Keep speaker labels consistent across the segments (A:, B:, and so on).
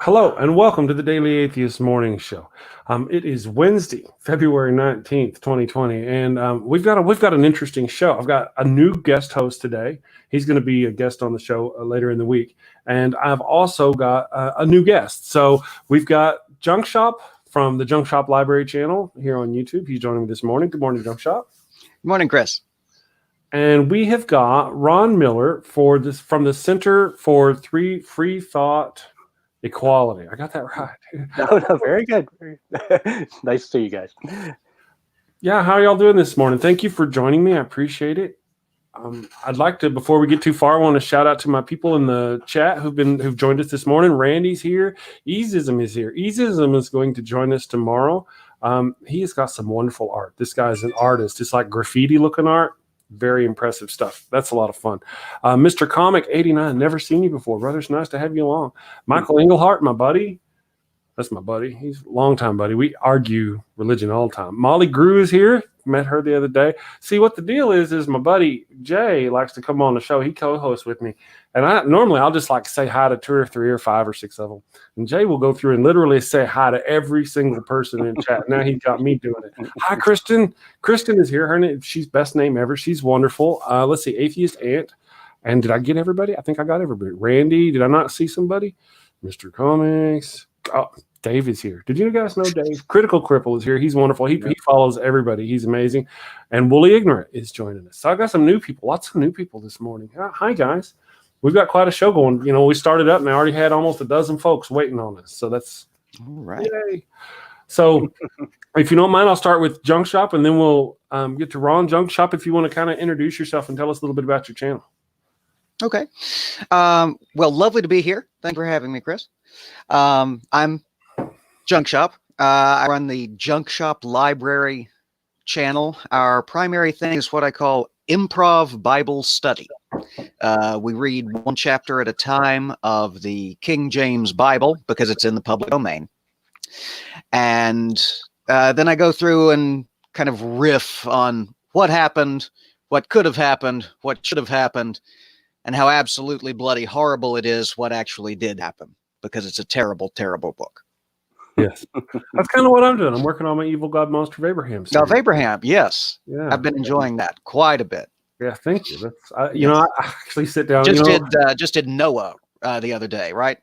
A: Hello and welcome to the Daily Atheist Morning Show. It is Wednesday, February 19th, 2020, and we've got an interesting show. I've got a new guest host today. He's going to be a guest on the show later in the week, and I've also got a new guest. So we've got Junkshop from the Junkshoplibrary channel here on YouTube. He's joining me this morning. Good morning, Junkshop.
B: Good morning, Chris.
A: And we have got Ron Millar from the Center for Freethought Equality. I got that right.
C: No, very good. Nice to see you guys.
A: Yeah, how are y'all doing this morning? Thank you for joining me. I appreciate it. I'd like to, before we get too far, I want to shout out to my people in the chat who've joined us this morning. Randy's here. Easeism is here. Easeism is going to join us tomorrow. He has got some wonderful art. This guy's an artist. It's like graffiti-looking art. Very impressive stuff. That's a lot of fun. Mr. Comic 89, never seen you before, brother. It's nice to have you along. Michael Englehart, my buddy. That's my buddy. He's a long-time buddy. We argue religion all the time. Molly Grew is here. Met her the other day. See, what the deal is my buddy Jay likes to come on the show. He co-hosts with me. And I'll just like say hi to 2 or 3 or 5 or 6 of them. And Jay will go through and literally say hi to every single person in chat. Now he's got me doing it. Hi, Kristen. Kristen is here. Her name, she's best name ever. She's wonderful. Let's see, Atheist Ant. And did I get everybody? I think I got everybody. Randy, did I not see somebody? Mr. Comics. Oh, Dave is here. Did you guys know Dave? Critical Cripple is here. He's wonderful. He follows everybody. He's amazing. And Woolly Ignorant is joining us. So I got some new people, lots of new people this morning. Hi, guys. We've got quite a show going. You know, we started up and I already had almost a dozen folks waiting on us. So that's
B: all right.
A: Yay. So if you don't mind, I'll start with Junkshop and then we'll get to Ron. Junkshop, if you want to kind of introduce yourself and tell us a little bit about your channel.
B: Okay. Well, lovely to be here. Thanks for having me, Chris. I'm Junkshop. I run the Junkshoplibrary channel. Our primary thing is what I call improv Bible study. We read one chapter at a time of the King James Bible because it's in the public domain. And then I go through and kind of riff on what happened, what could have happened, what should have happened, and how absolutely bloody horrible it is what actually did happen, because it's a terrible, terrible book.
A: Yes, that's kind of what I'm doing. I'm working on my Evil God Monster of Abraham series.
B: Of Abraham, yes.
A: Yeah,
B: I've been enjoying that quite a bit.
A: Yeah, thank you. That's I actually sit down.
B: Just did Noah the other day, right?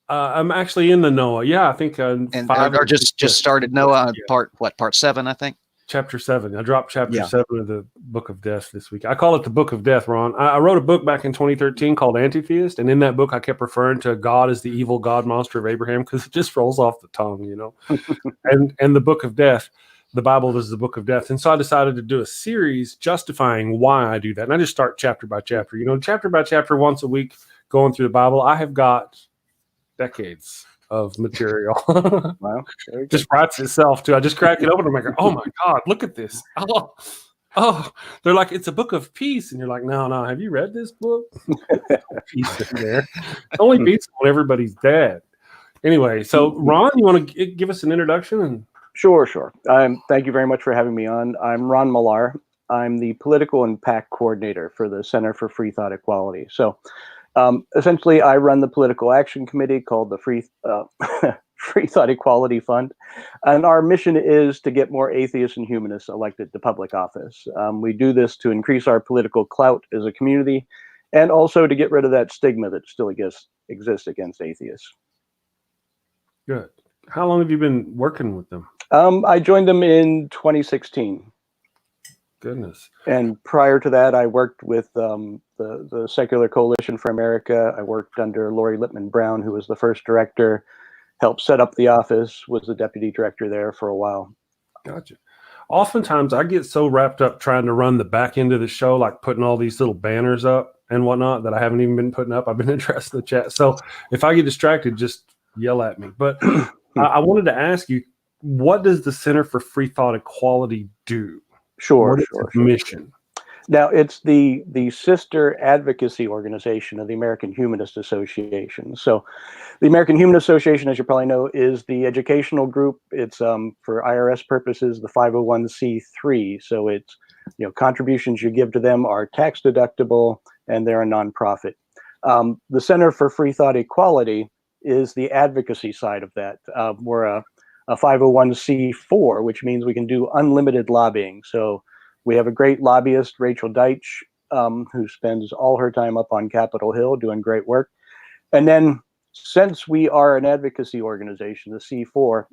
A: I'm actually in the Noah. Yeah, I think
B: and 5 or just started Noah part 7, I think.
A: Chapter 7. I dropped chapter 7 of the Book of Death this week. I call it the Book of Death, Ron. I wrote a book back in 2013 called Atheist, and in that book I kept referring to God as the evil God monster of Abraham because it just rolls off the tongue, you know. and the Book of Death, the Bible is the Book of Death. And so I decided to do a series justifying why I do that. And I just start chapter by chapter, you know, chapter by chapter, once a week, going through the Bible. I have got decades of material.
C: Wow.
A: Just writes itself too. I just crack it open and I'm like, oh my God, look at this. Oh, they're like, it's a book of peace. And you're like, no, have you read this book? Peace in there. Only peace when everybody's dead. Anyway, so Ron, you want to give us an introduction?
C: Sure. Thank you very much for having me on. I'm Ron Millar. I'm the Political and PAC Coordinator for the Center for Freethought Equality. So essentially, I run the political action committee called the Freethought Equality Fund, and our mission is to get more atheists and humanists elected to public office. We do this to increase our political clout as a community, and also to get rid of that stigma that still exists against atheists.
A: Good. How long have you been working with them?
C: I joined them in 2016.
A: Goodness.
C: And prior to that, I worked with the Secular Coalition for America. I worked under Lori Lippman Brown, who was the first director, helped set up the office, was the deputy director there for a while.
A: Gotcha. Oftentimes, I get so wrapped up trying to run the back end of the show, like putting all these little banners up and whatnot, that I haven't even been putting up. I've been interested in the chat. So if I get distracted, just yell at me. But I wanted to ask you, what does the Center for Freethought Equality do?
C: Sure.
A: Mission.
C: Now, it's the sister advocacy organization of the American Humanist Association. So the American Humanist Association, as you probably know, is the educational group. It's for IRS purposes, the 501c3. So it's, you know, contributions you give to them are tax deductible and they're a nonprofit. The Center for Freethought Equality is the advocacy side of that. We're a 501c4, which means we can do unlimited lobbying. So we have a great lobbyist, Rachel Deitch, who spends all her time up on Capitol Hill doing great work. And then since we are an advocacy organization, the C4,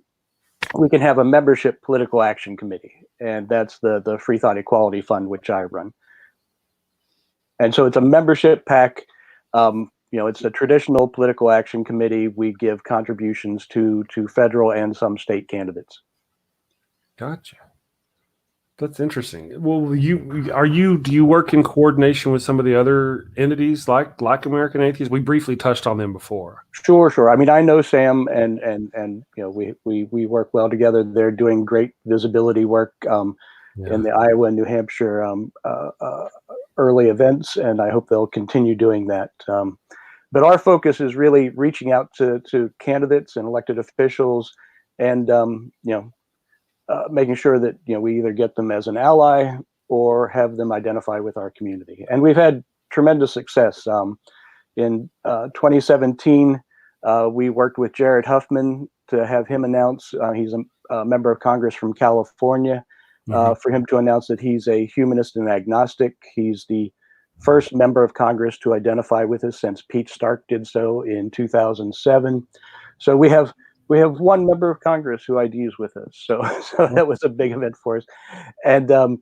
C: we can have a membership political action committee. And that's the Freethought Equality Fund, which I run. And so it's a membership PAC. It's a traditional political action committee. We give contributions to federal and some state candidates.
A: Gotcha. That's interesting. Well, do you work in coordination with some of the other entities like American Atheists? We briefly touched on them before.
C: Sure. I mean, I know Sam, and we work well together. They're doing great visibility work in the Iowa and New Hampshire early events, and I hope they'll continue doing that. But our focus is really reaching out to candidates and elected officials, and making sure that we either get them as an ally or have them identify with our community. And we've had tremendous success. In 2017, we worked with Jared Huffman to have him announce, he's a member of Congress from California, for him to announce that he's a humanist and agnostic. He's the first member of Congress to identify with us since Pete Stark did so in 2007. So we have one member of Congress who IDs with us. So that was a big event for us. And, the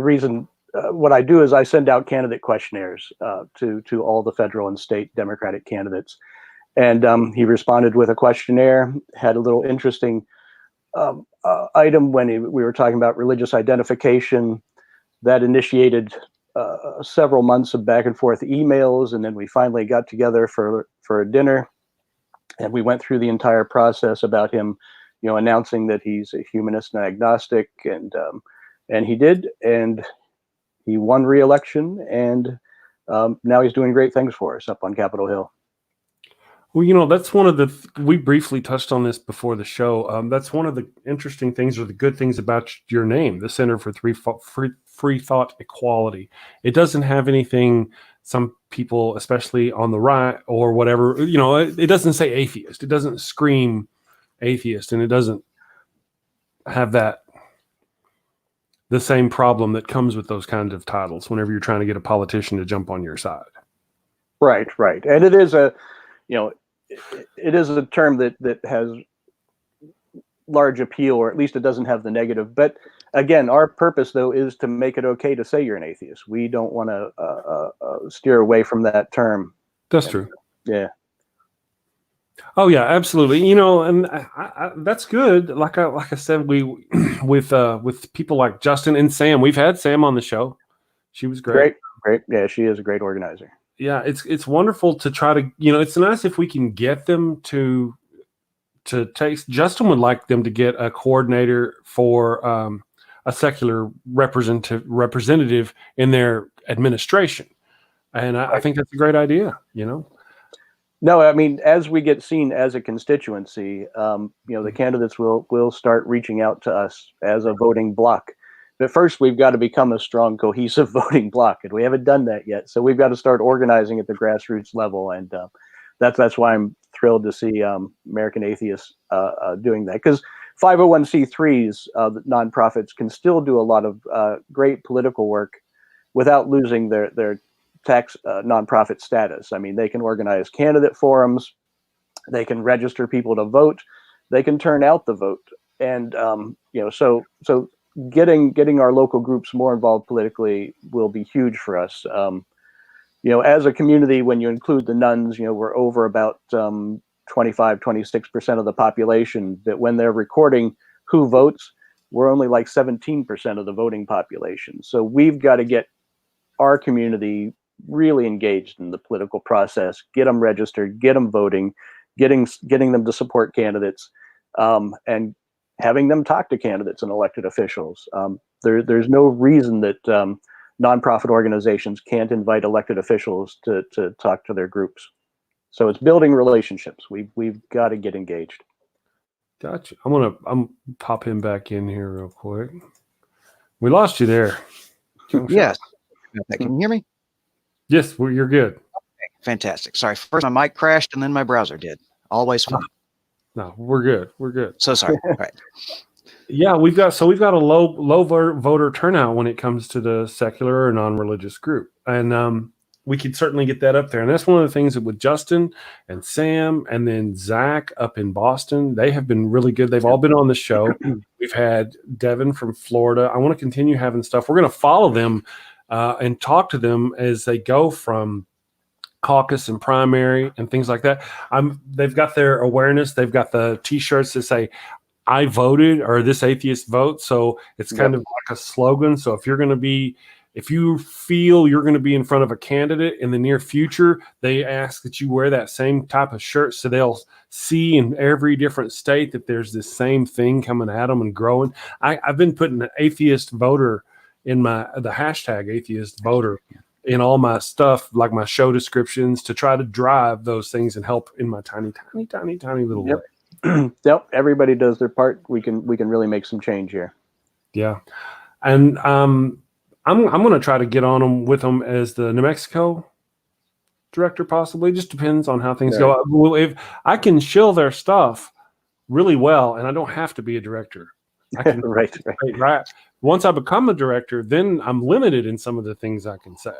C: reason, what I do is I send out candidate questionnaires to all the federal and state Democratic candidates. And he responded with a questionnaire, had a little interesting item when we were talking about religious identification that initiated several months of back and forth emails. And then we finally got together for a dinner. And we went through the entire process about him, announcing that he's a humanist and agnostic, and he did, and he won re-election, and now he's doing great things for us up on Capitol Hill.
A: Well, that's one of we briefly touched on this before the show. That's one of the interesting things or the good things about your name, the Center for Freethought Equality. It doesn't have anything. Some people, especially on the right or whatever, it doesn't say atheist. It doesn't scream atheist, and it doesn't have the same problem that comes with those kinds of titles whenever you're trying to get a politician to jump on your side.
C: Right. And it is it is a term that has large appeal, or at least it doesn't have the negative. But again, our purpose, though, is to make it okay to say you're an atheist. We don't want to steer away from that term.
A: That's true.
C: Yeah.
A: Oh yeah, absolutely. And I, that's good. Like I said, we with people like Justin and Sam. We've had Sam on the show. She was great.
C: Great. Yeah, she is a great organizer.
A: Yeah, it's wonderful to try to. It's nice if we can get them to take. Justin would like them to get a coordinator for a secular representative in their administration, and I think that's a great idea.
C: No, I mean, as we get seen as a constituency, the candidates will start reaching out to us as a voting bloc. But first, we've got to become a strong, cohesive voting bloc, and we haven't done that yet. So we've got to start organizing at the grassroots level, and that's why I'm thrilled to see American Atheists doing that, because 501c3s, the nonprofits, can still do a lot of great political work without losing their tax nonprofit status. I mean, they can organize candidate forums, they can register people to vote, they can turn out the vote, and so getting our local groups more involved politically will be huge for us. As a community, when you include the nuns, we're over about 25-26% of the population. That when they're recording who votes, we're only like 17% of the voting population. So we've got to get our community really engaged in the political process, get them registered, get them voting, getting them to support candidates, and having them talk to candidates and elected officials. There's no reason that nonprofit organizations can't invite elected officials to talk to their groups. So it's building relationships. We've got to get engaged.
A: Gotcha. I'm pop him back in here real quick. We lost you there.
B: Yes. Can you hear me?
A: Yes, you're good.
B: Fantastic. Sorry, first my mic crashed and then my browser did. Always fun.
A: No, we're good. We're good.
B: So sorry. All right.
A: Yeah, we've got a low voter turnout when it comes to the secular or non-religious group, and we could certainly get that up there. And that's one of the things that with Justin and Sam and then Zach up in Boston, they have been really good. They've all been on the show. We've had Devin from Florida. I want to continue having stuff. We're going to follow them and talk to them as they go from caucus and primary and things like that. They've got their awareness. They've got the T-shirts that say, "I voted," or "This atheist vote." So it's kind of like a slogan. So if you feel you're going to be in front of a candidate in the near future, they ask that you wear that same type of shirt so they'll see in every different state that there's this same thing coming at them and growing. I've been putting an atheist voter in the hashtag atheist voter in all my stuff, like my show descriptions, to try to drive those things and help in my tiny little way.
C: Yep, everybody does their part. We can really make some change here.
A: Yeah, and I'm going to try to get on them with them as the New Mexico director, possibly. Just depends on how things go. Well, if I can shill their stuff really well, and I don't have to be a director, I can
C: right.
A: Once I become a director, then I'm limited in some of the things I can say.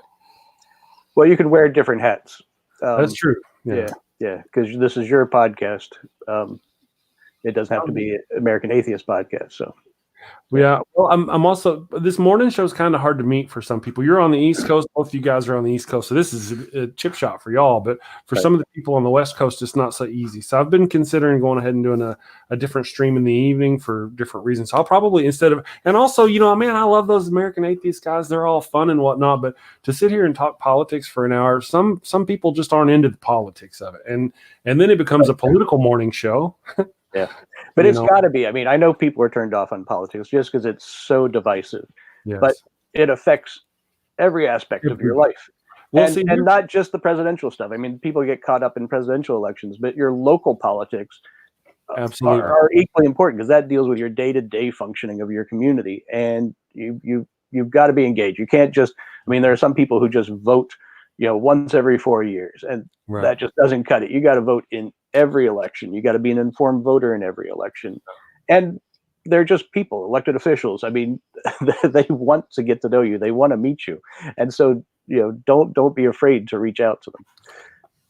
C: Well, you could wear different hats.
A: That's true.
C: Yeah, because this is your podcast. It doesn't have to be American Atheist podcast. So,
A: yeah. Well, I'm also, this morning show is kind of hard to meet for some people. You're on the East Coast. Both of you guys are on the East Coast. So this is a chip shot for y'all. But for some of the people on the West Coast, it's not so easy. So I've been considering going ahead and doing a different stream in the evening for different reasons. So I'll probably, and also, man, I love those American Atheist guys. They're all fun and whatnot. But to sit here and talk politics for an hour, some people just aren't into the politics of it. And then it becomes a political morning show.
C: Yeah, but it's got to be. I mean, I know people are turned off on politics just because it's so divisive, but it affects every aspect of your life. Well, and not just the presidential stuff. I mean, people get caught up in presidential elections, but your local politics are equally important because that deals with your day-to-day functioning of your community, and you've got to be engaged. You can't just. I mean, there are some people who just vote, once every 4 years, and that just doesn't cut it. You got to vote in every election. You got to be an informed voter in every election, and they're just people, elected officials. I mean, they want to get to know you. They want to meet you, and so don't be afraid to reach out to them.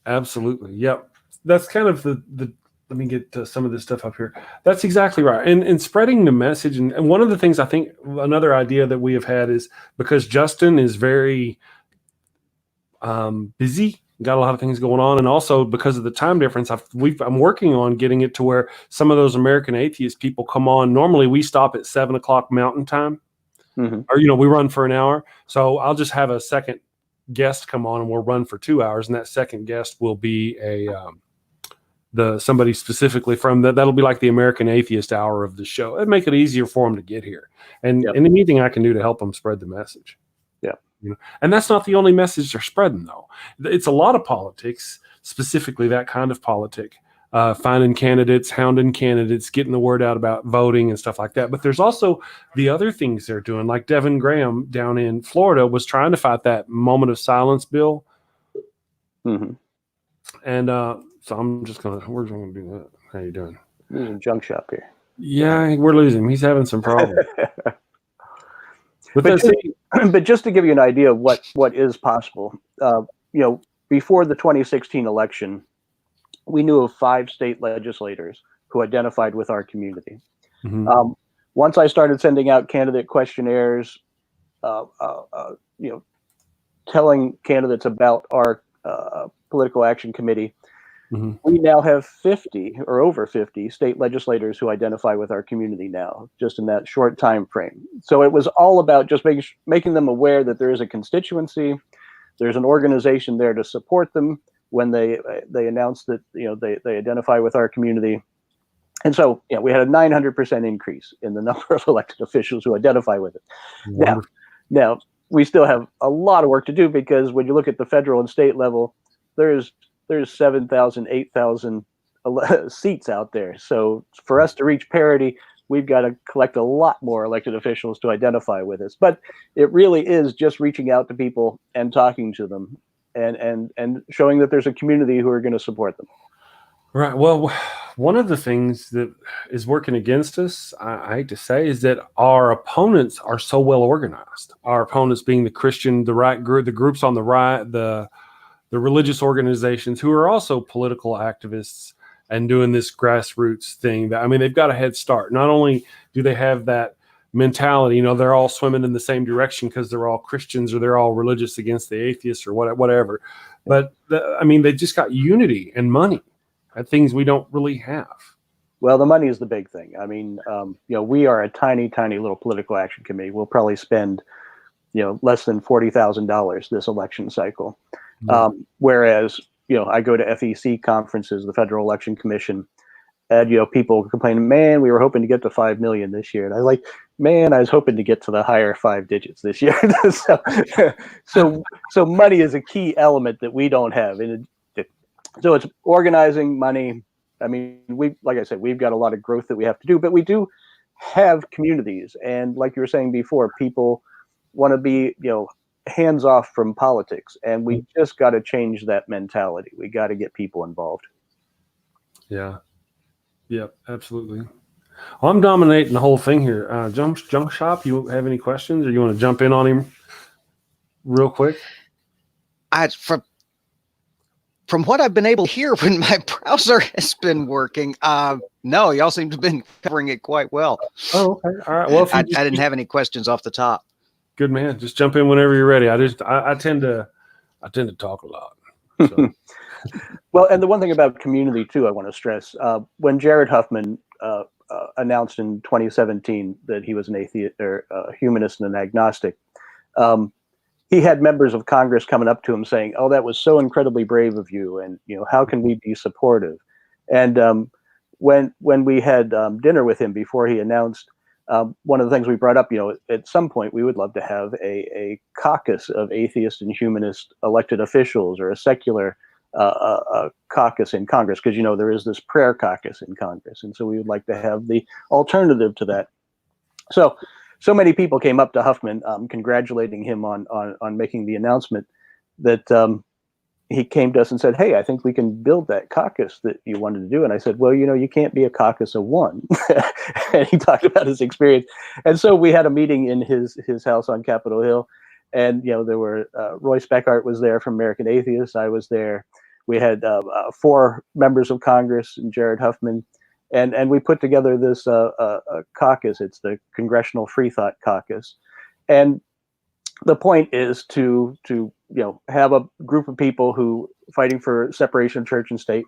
A: Absolutely, yep. That's kind of the. Let me get to some of this stuff up here. That's exactly right. And spreading the message, and one of the things I think another idea that we have had is because Justin is very busy. Got a lot of things going on, and also because of the time difference, I'm working on getting it to where some of those American Atheist people come on. Normally, we stop at 7:00 Mountain Time, or we run for an hour. So I'll just have a second guest come on, and we'll run for 2 hours, and that second guest will be somebody specifically from that. That'll be like the American Atheist hour of the show. It'd make it easier for them to get here, and anything I can do to help them spread the message. And that's not the only message they're spreading, though. It's a lot of politics, specifically that kind of politic, finding candidates, hounding candidates, getting the word out about voting and stuff like that. But there's also the other things they're doing, like Devin Graham down in Florida was trying to fight that moment of silence bill. And so we're just going to do that. How you doing?
C: There's a Junkshop here.
A: Yeah, we're losing him. He's having some problems.
C: But just to give you an idea of what is possible, before the 2016 election, we knew of 5 state legislators who identified with our community. Once I started sending out candidate questionnaires, telling candidates about our political action committee, we now have 50 or over 50 state legislators who identify with our community now, just in that short time frame. So it was all about just making them aware that there is a constituency, there's an organization there to support them when they announce that they identify with our community. And so we had a 900% increase in the number of elected officials who identify with it. Now we still have a lot of work to do because when you look at the federal and state level, there's 7,000, 8,000 seats out there. So for us to reach parity, we've got to collect a lot more elected officials to identify with us. But it really is just reaching out to people and talking to them and showing that there's a community who are going to support them.
A: Right. Well, one of the things that is working against us, I hate to say, is that our opponents are so well organized. Our opponents being the Christian, the right group, the groups on the right, the religious organizations who are also political activists and doing this grassroots thing. That, I mean, they've got a head start. Not only do they have that mentality, you know, they're all swimming in the same direction because they're all Christians or they're all religious against the atheists or whatever. But I mean, they just got unity and money. Things we don't really have.
C: Well, the money is the big thing. I mean, you know, we are a tiny little political action committee. We'll probably spend, you know, less than $40,000 this election cycle. Whereas, you know, I go to FEC conferences, the Federal Election Commission, and, you know, people complaining, man, we were hoping to get to 5 million this year. And I was like, man, I was hoping to get to the higher 5 digits this year. so money is a key element that we don't have. And so it's organizing, money. I mean, like I said, we've got a lot of growth that we have to do, but we do have communities. And like you were saying before, people want to be, you know, hands off from politics. And we just got to change that mentality. We got to get people involved.
A: Yeah. Yep, absolutely. Well, I'm dominating the whole thing here. Junkshop, you have any questions or you want to jump in on him real quick?
B: From what I've been able to hear when my browser has been working, no, y'all seem to have been covering it quite well.
A: Oh, okay. All right. Well,
B: I didn't have any questions off the top.
A: Good man. Just jump in whenever you're ready. I tend to talk a lot. So.
C: Well, and the one thing about community too, I want to stress, when Jared Huffman announced in 2017 that he was an atheist or a humanist and an agnostic, he had members of Congress coming up to him saying, "Oh, that was so incredibly brave of you, and you know, how can we be supportive?" And when we had dinner with him before he announced, one of the things we brought up, you know, at some point we would love to have a caucus of atheist and humanist elected officials, or a secular caucus in Congress, because you know there is this prayer caucus in Congress, and so we would like to have the alternative to that. So many people came up to Huffman, congratulating him on making the announcement, that he came to us and said, "Hey, I think we can build that caucus that you wanted to do." And I said, "Well, you know, you can't be a caucus of one." And he talked about his experience. And so we had a meeting in his house on Capitol Hill, and you know, there were Roy Speckart was there from American Atheists. I was there. We had 4 members of Congress and Jared Huffman. And we put together this caucus. It's the Congressional Freethought Caucus, and the point is to you know, have a group of people who fighting for separation of church and state,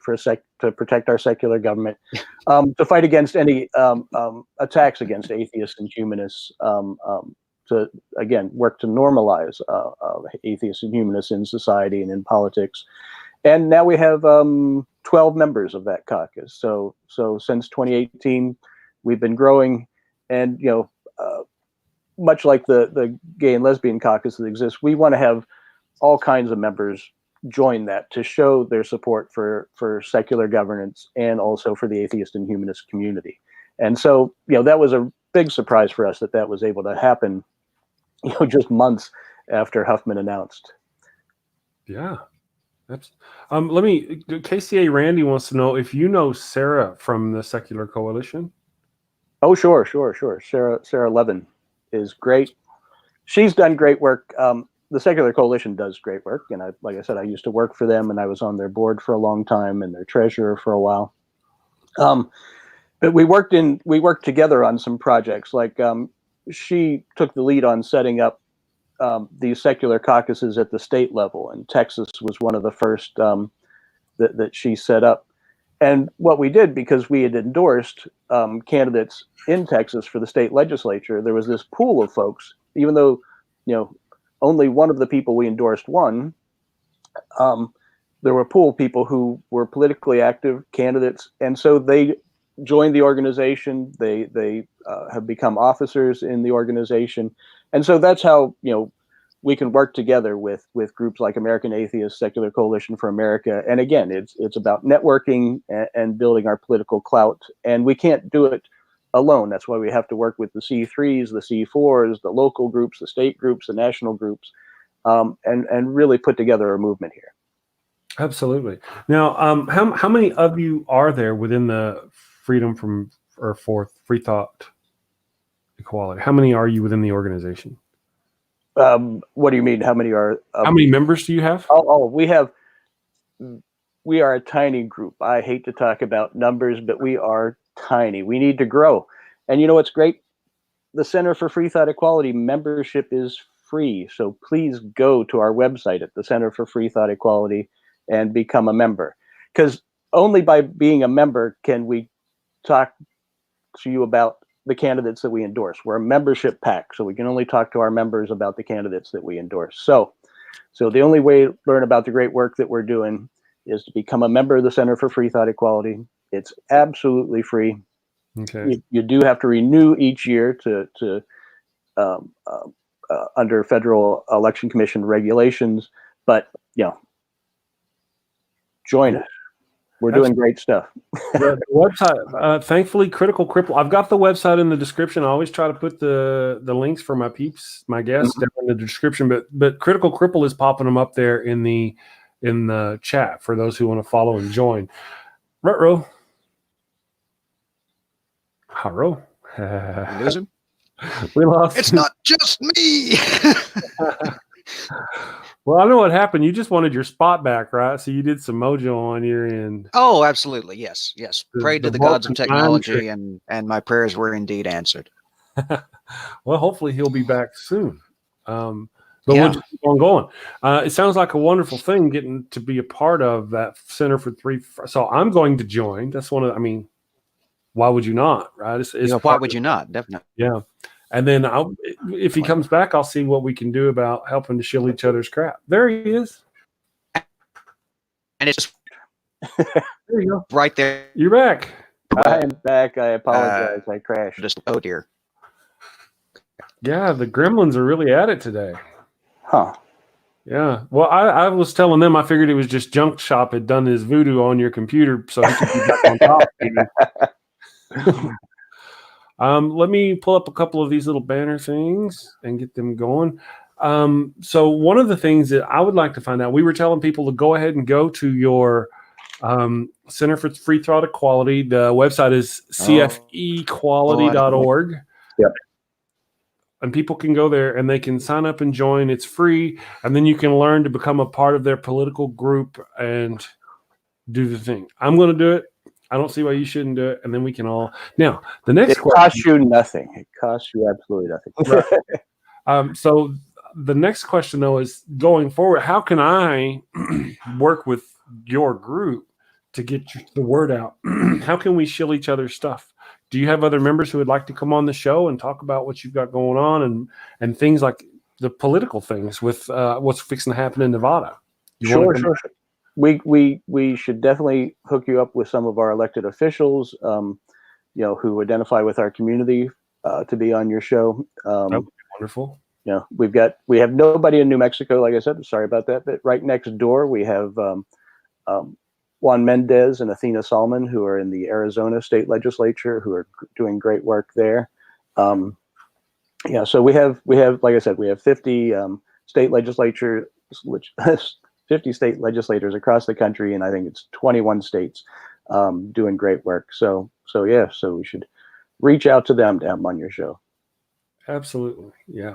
C: to protect our secular government, to fight against any attacks against atheists and humanists, to again work to normalize atheists and humanists in society and in politics. And now we have 12 members of that caucus. So since 2018, we've been growing, and you know, much like the gay and lesbian caucus that exists, we want to have all kinds of members join that to show their support for secular governance and also for the atheist and humanist community. And so, you know, that was a big surprise for us that was able to happen, you know, just months after Huffman announced.
A: Yeah. Let me, KCA Randy wants to know if you know Sarah from the Secular Coalition.
C: Oh, sure. Sarah Levin is great. She's done great work. The Secular Coalition does great work. And like I said, I used to work for them, and I was on their board for a long time and their treasurer for a while. But we worked together on some projects. Like she took the lead on setting up these secular caucuses at the state level, and Texas was one of the first that she set up. And what we did, because we had endorsed candidates in Texas for the state legislature, there was this pool of folks, even though, you know, only one of the people we endorsed won, there were a pool of people who were politically active candidates, and so they joined the organization. They have become officers in the organization. And so that's how, you know, we can work together with groups like American Atheist, Secular Coalition for America. And again, it's about networking and building our political clout. And we can't do it alone. That's why we have to work with the C3s, the C4s, the local groups, the state groups, the national groups. and really put together a movement here.
A: Absolutely. Now, how many of you are there within the for Freethought Equality? How many are you within the organization?
C: What do you mean? How many are?
A: How many members do you have?
C: We are a tiny group. I hate to talk about numbers, but we are tiny. We need to grow. And you know what's great? The Center for Freethought Equality membership is free. So please go to our website at the Center for Freethought Equality and become a member. Because only by being a member can we talk to you about the candidates that we endorse. We're a membership PAC, so we can only talk to our members about the candidates that we endorse. So the only way to learn about the great work that we're doing is to become a member of the Center for Freethought Equality. It's absolutely free.
A: Okay.
C: You do have to renew each year to under Federal Election Commission regulations, but join us. We're doing great stuff.
A: The website, thankfully, Critical Cripple. I've got the website in the description. I always try to put the links for my peeps, my guests, down in the description. But Critical Cripple is popping them up there in the chat for those who want to follow and join. Retro. Haro.
B: Lose him?
A: We lost.
B: It's not just me.
A: Well, I know what happened. You just wanted your spot back, right? So you did some mojo on your end.
B: Oh, absolutely. Yes. Prayed to the gods of technology,
A: trick.
B: and my prayers were indeed answered.
A: Well, hopefully he'll be back soon. But we'll just keep on going. It sounds like a wonderful thing getting to be a part of that Center for Three. So I'm going to join. That's one of, why would you not, right?
B: Why would you not? Definitely.
A: Yeah. And then if he comes back, I'll see what we can do about helping to shield each other's crap. There he is.
B: And it's
A: there you go.
B: Right there.
A: You're back.
C: I am back. I apologize. I crashed.
B: Oh dear.
A: Yeah, the gremlins are really at it today.
C: Huh.
A: Yeah. Well, I was telling them I figured it was just Junkshop had done his voodoo on your computer so he could be back on top. Let me pull up a couple of these little banner things and get them going. So one of the things that I would like to find out, we were telling people to go ahead and go to your Center for Freethought Equality. The website is cfequality.org.
C: Yep.
A: And people can go there and they can sign up and join. It's free. And then you can learn to become a part of their political group and do the thing. I'm going to do it. I don't see why you shouldn't do it. And then we can all. Now, the next question.
C: It costs you nothing. It costs you absolutely nothing.
A: Right. So the next question, though, is going forward, how can I work with your group to get the word out? How can we shill each other's stuff? Do you have other members who would like to come on the show and talk about what you've got going on and things like the political things with what's fixing to happen in Nevada?
C: Sure. We should definitely hook you up with some of our elected officials, who identify with our community to be on your show.
A: That would be wonderful.
C: We have nobody in New Mexico, like I said. Sorry about that, but right next door we have Juan Mendez and Athena Salmon, who are in the Arizona state legislature, who are doing great work there. So we have, like I said, we have 50 state legislatures, 50 state legislators across the country, and I think it's 21 states doing great work. So we should reach out to them to have them on your show. Absolutely.
A: Yeah.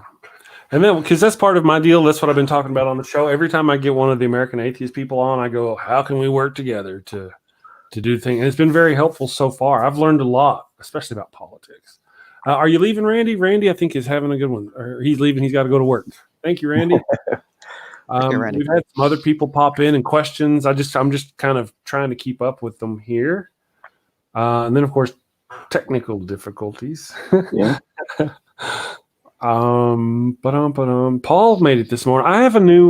A: And then, because that's part of my deal, that's what I've been talking about on the show. Every time I get one of the American Atheist people on, I go, how can we work together to do things? And it's been very helpful so far. I've learned a lot, especially about politics. Are you leaving, Randy? Randy, I think, is having a good one. Or he's leaving. He's got to go to work. Thank you, Randy.
B: Randy.
A: We've had some other people pop in and questions. I'm just kind of trying to keep up with them here. And then, of course, technical difficulties.
C: Yeah.
A: Paul made it this morning. I have a new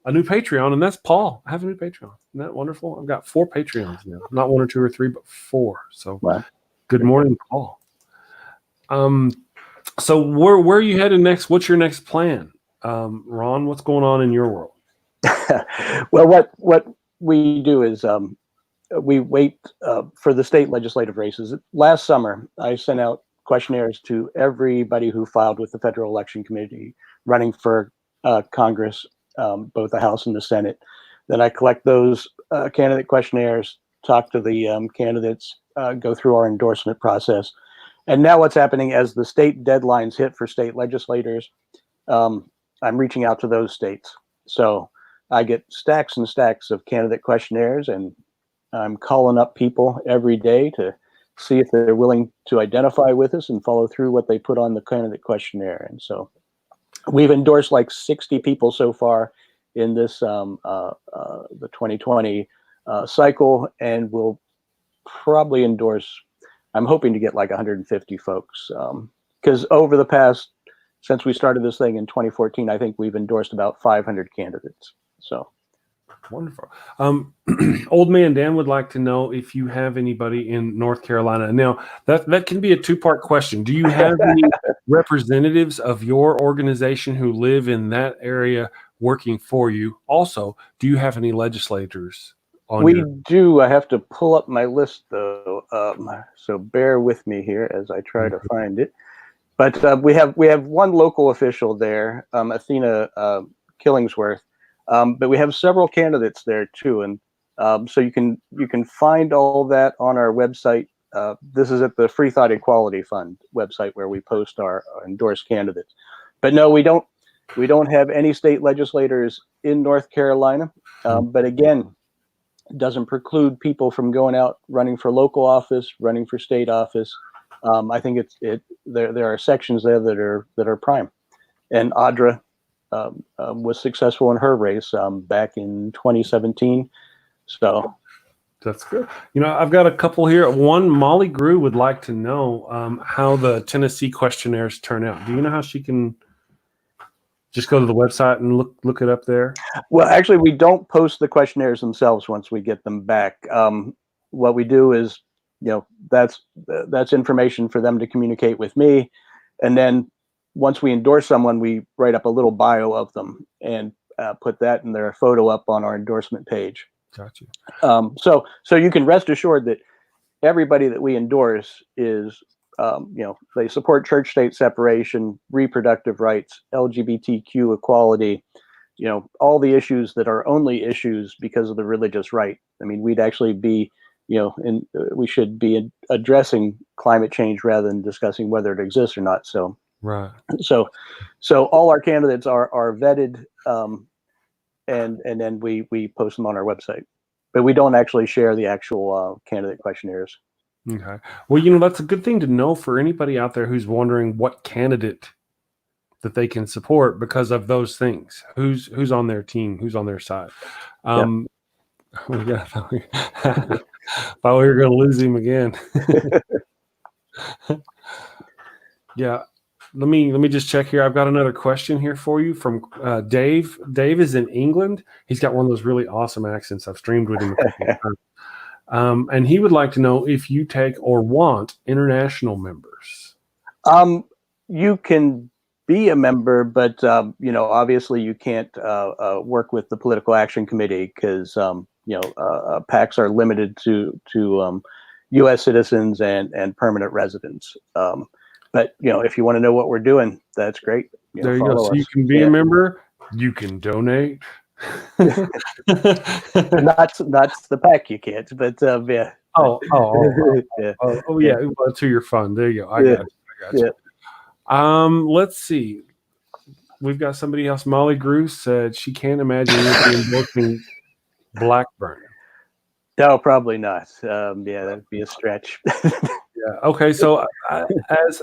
A: Patreon, and that's Paul. I have a new Patreon. Isn't that wonderful? I've got 4 Patreons now. Not 1 or 2 or 3, but 4. So Good morning, Paul. So where are you headed next? What's your next plan? Ron, what's going on in your world?
C: Well, what we do is we wait for the state legislative races. Last summer, I sent out questionnaires to everybody who filed with the Federal Election Committee running for Congress, both the House and the Senate. Then I collect those candidate questionnaires, talk to the candidates, go through our endorsement process. And now what's happening as the state deadlines hit for state legislators, I'm reaching out to those states. So I get stacks and stacks of candidate questionnaires, and I'm calling up people every day to see if they're willing to identify with us and follow through what they put on the candidate questionnaire. And so we've endorsed like 60 people so far in this the 2020 cycle, and we'll probably endorse. I'm hoping to get like 150 folks, because over the past, since we started this thing in 2014, I think we've endorsed about 500 candidates. So
A: wonderful. Old Man Dan would like to know if you have anybody in North Carolina. Now, that can be a two-part question. Do you have any representatives of your organization who live in that area working for you? Also, do you have any legislators on
C: we do. I have to pull up my list, though, so bear with me here as I try to find it. But we have one local official there, Athena Killingsworth. But we have several candidates there too, and so you can find all that on our website. This is at the Freethought Equality Fund website where we post our endorsed candidates. But no, we don't have any state legislators in North Carolina. But again, it doesn't preclude people from going out running for local office, running for state office. I think there are sections there that are prime, and Audra was successful in her race back in 2017. So
A: that's good. You know, I've got a couple here. One, Molly Grew would like to know how the Tennessee questionnaires turn out. Do you know how she can just go to the website and look it up there?
C: Well, actually, we don't post the questionnaires themselves once we get them back. What we do is, that's information for them to communicate with me, and then once we endorse someone, we write up a little bio of them and put that in their photo up on our endorsement page.
A: Gotcha.
C: So you can rest assured that everybody that we endorse is, they support church-state separation, reproductive rights, LGBTQ equality, all the issues that are only issues because of the religious right. I mean, we'd actually be, we should be addressing climate change rather than discussing whether it exists or not. So.
A: Right.
C: So all our candidates are vetted, and then we post them on our website, but we don't actually share the actual candidate questionnaires.
A: Okay. Well, that's a good thing to know for anybody out there who's wondering what candidate that they can support because of those things. Who's on their team? Who's on their side? Yeah. I thought we were going to lose him again. Yeah. Let me just check here. I've got another question here for you from Dave. Dave is in England. He's got one of those really awesome accents. I've streamed with him a couple of times. And he would like to know if you take or want international members.
C: You can be a member, but obviously you can't work with the Political Action Committee because PACs are limited to U.S. citizens and permanent residents. But if you want to know what we're doing, that's great.
A: There you go. So you can be a member. You can donate.
C: Not the PAC. You can't. But yeah.
A: Yeah. Well, to your fund. There you go. I got you. Yeah. Let's see. We've got somebody else. Molly Grew said she can't imagine endorsing Blackburn.
C: No, probably not. That'd be a stretch.
A: Yeah. Okay. So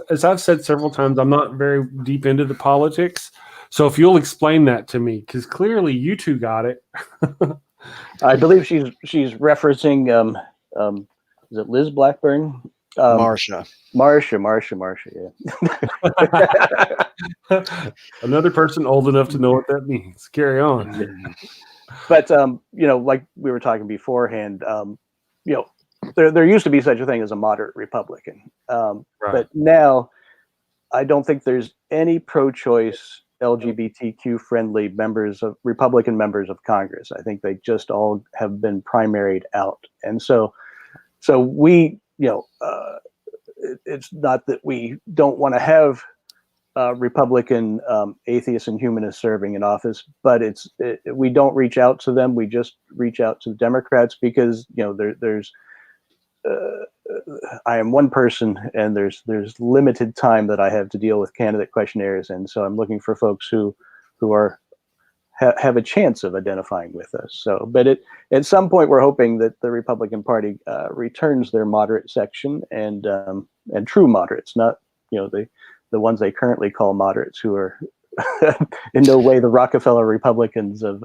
A: as I've said several times, I'm not very deep into the politics. So if you'll explain that to me, because clearly you two got it.
C: I believe she's referencing is it Liz Blackburn?
B: Marsha.
C: Yeah.
A: Another person old enough to know what that means. Carry on.
C: But like we were talking beforehand, there used to be such a thing as a moderate Republican, right. But now I don't think there's any pro-choice LGBTQ friendly Republican members of Congress. I think they just all have been primaried out, and so we, it's not that we don't want to have Republican atheists and humanists serving in office, but we don't reach out to them. We just reach out to the Democrats because there's I am one person, and there's limited time that I have to deal with candidate questionnaires, and so I'm looking for folks who have a chance of identifying with us. So, but at some point, we're hoping that the Republican Party returns their moderate section and true moderates, not the ones they currently call moderates, who are in no way the Rockefeller Republicans of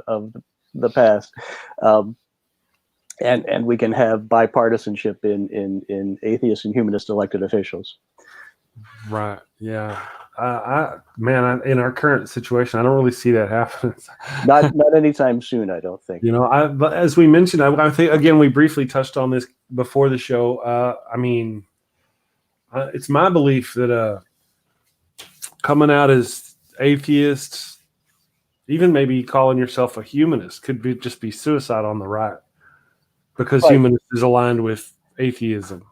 C: the past. And we can have bipartisanship in atheist and humanist elected officials.
A: Right. Yeah. In our current situation, I don't really see that happening.
C: Not anytime soon, I don't think.
A: But as we mentioned, I think, again, we briefly touched on this before the show. It's my belief that coming out as atheists, even maybe calling yourself a humanist, could just be suicide on the right, because humanist is aligned with atheism.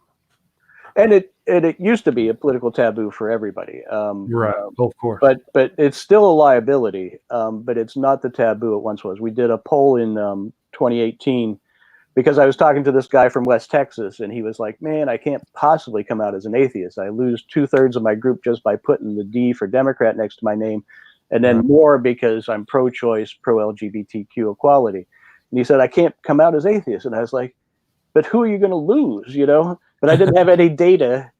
A: And
C: it used to be a political taboo for everybody.
A: Right, of course.
C: But it's still a liability, but it's not the taboo it once was. We did a poll in 2018 because I was talking to this guy from West Texas, and he was like, man, I can't possibly come out as an atheist. I lose 2/3 of my group just by putting the D for Democrat next to my name, and then more because I'm pro-choice, pro-LGBTQ equality. And he said, I can't come out as atheist. And I was like, but who are you going to lose, But I didn't have any data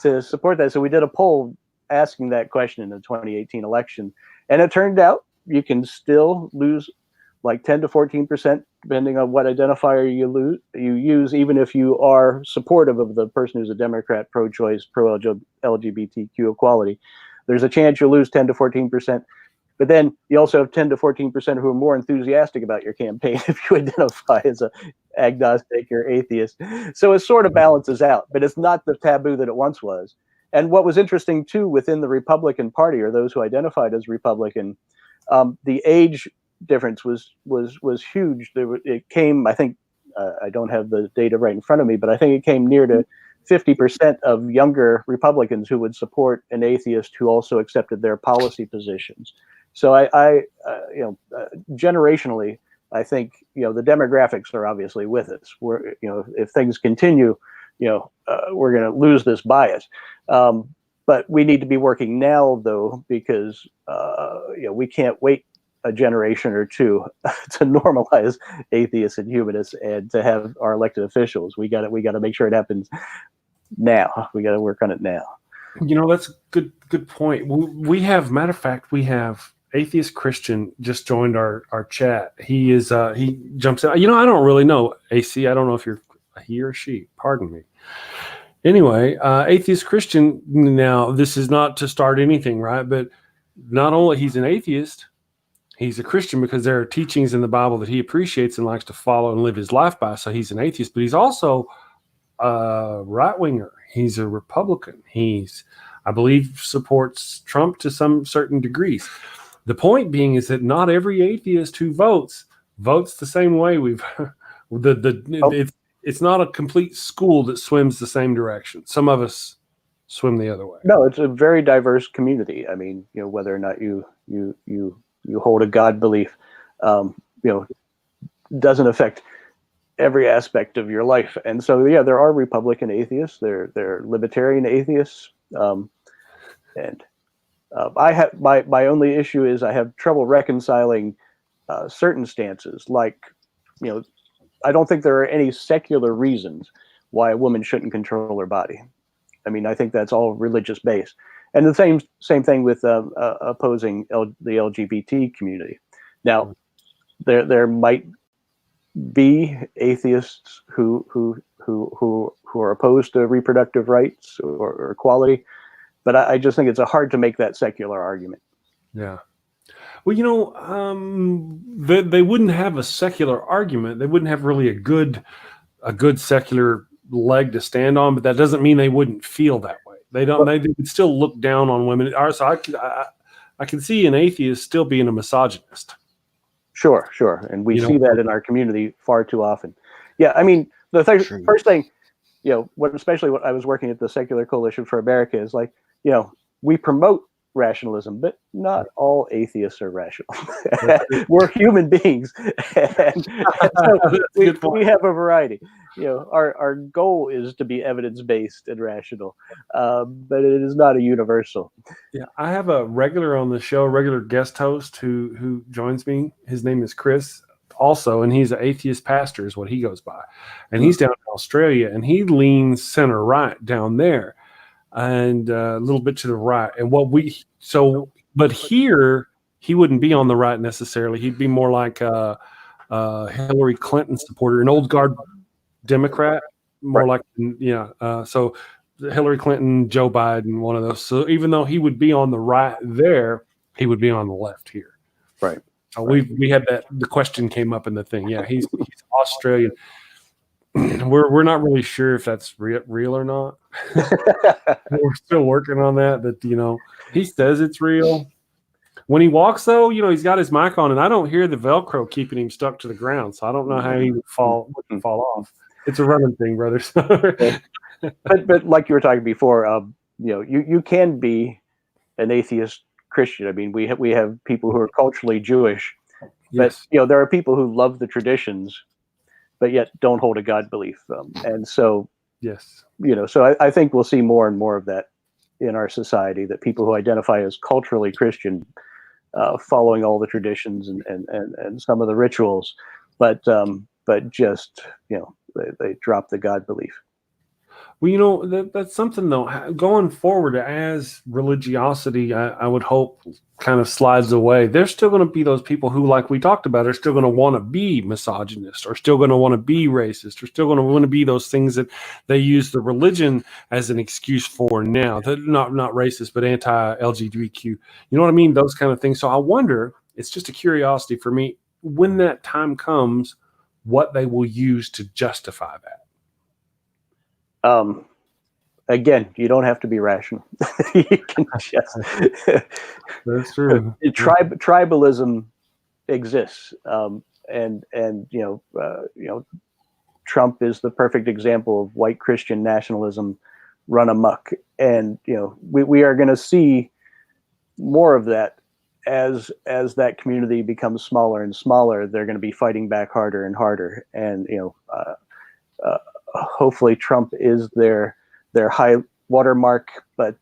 C: to support that. So we did a poll asking that question in the 2018 election. And it turned out you can still lose like 10 to 14%, depending on what identifier you use, even if you are supportive of the person who's a Democrat, pro-choice, pro-LGBTQ equality. There's a chance you'll lose 10 to 14%. But then you also have 10 to 14% who are more enthusiastic about your campaign if you identify as an agnostic or atheist. So it sort of balances out, but it's not the taboo that it once was. And what was interesting too within the Republican Party, or those who identified as Republican, the age difference was huge. It came, I think, I don't have the data right in front of me, but I think it came near to 50% of younger Republicans who would support an atheist who also accepted their policy positions. So generationally, I think the demographics are obviously with us. We're if things continue, we're going to lose this bias. But we need to be working now, though, because we can't wait a generation or two to normalize atheists and humanists and to have our elected officials. We got to make sure it happens now. We got to work on it now.
A: That's a good point. We have, matter of fact, we have Atheist Christian just joined our chat. He jumps out. I don't really know, AC. I don't know if you're a he or she. Pardon me. Anyway, Atheist Christian. Now, this is not to start anything, right? But not only he's an atheist, he's a Christian because there are teachings in the Bible that he appreciates and likes to follow and live his life by. So he's an atheist, but he's also a right-winger. He's a Republican. I believe, supports Trump to some certain degrees. The point being is that not every atheist who votes the same way. It's not a complete school that swims the same direction. Some of us swim the other way.
C: No, it's a very diverse community. I mean, whether or not you hold a God belief, doesn't affect every aspect of your life. And so, there are Republican atheists. There are libertarian atheists. I have my only issue is I have trouble reconciling certain stances. Like, I don't think there are any secular reasons why a woman shouldn't control her body. I mean, I think that's all religious based. And the same thing with opposing the LGBT community. Now, there might be atheists who are opposed to reproductive rights or equality, but I just think it's hard to make that secular argument.
A: Yeah. Well, they wouldn't have a secular argument. They wouldn't have really a good secular leg to stand on, but that doesn't mean they wouldn't feel that way. They would still look down on women. So I can see an atheist still being a misogynist. Sure. And we see that in our community far too often. Yeah. I mean, first thing, especially when I was working at the Secular Coalition for America is like, we promote
C: rationalism, but not all atheists are rational. We're human beings, and so we have a variety. Our goal is to be evidence-based and rational, but it is not a universal.
A: Yeah, I have a regular on the show, regular guest host who joins me. His name is Chris, also, and he's an atheist pastor, is what he goes by, and he's down in Australia, and he leans center right down there, and a little bit to the right. And but here he wouldn't be on the right necessarily. He'd be more like a Hillary Clinton supporter, an old guard Democrat, more like so Hillary Clinton, Joe Biden, one of those. So even though he would be on the right there, he would be on the left here.
C: Right.
A: So we had that. The question came up in the thing. Yeah, he's Australian. We're not really sure if that's real or not. We're still working on that. That he says it's real. When he walks, though, he's got his mic on, and I don't hear the Velcro keeping him stuck to the ground. So I don't know how he would fall off. It's a running thing, brother.
C: but like you were talking before, you can be an atheist Christian. I mean, we have people who are culturally Jewish, but there are people who love the traditions, but yet don't hold a God belief. And so, so I think we'll see more and more of that in our society, that people who identify as culturally Christian, following all the traditions and some of the rituals, but just, they drop the God belief.
A: Well, that's something, though, going forward, as religiosity, I would hope, kind of slides away. There's still going to be those people who, like we talked about, are still going to want to be misogynist, or still going to want to be racist, or still going to want to be those things that they use the religion as an excuse for now. They're not racist, but anti-LGBTQ. You know what I mean? Those kind of things. So I wonder, it's just a curiosity for me, when that time comes, what they will use to justify that.
C: Again, you don't have to be rational. You can just.
A: That's true.
C: Tribalism exists, and Trump is the perfect example of white Christian nationalism run amok, and we are going to see more of that as that community becomes smaller and smaller. They're going to be fighting back harder and harder, and hopefully Trump is their high watermark, but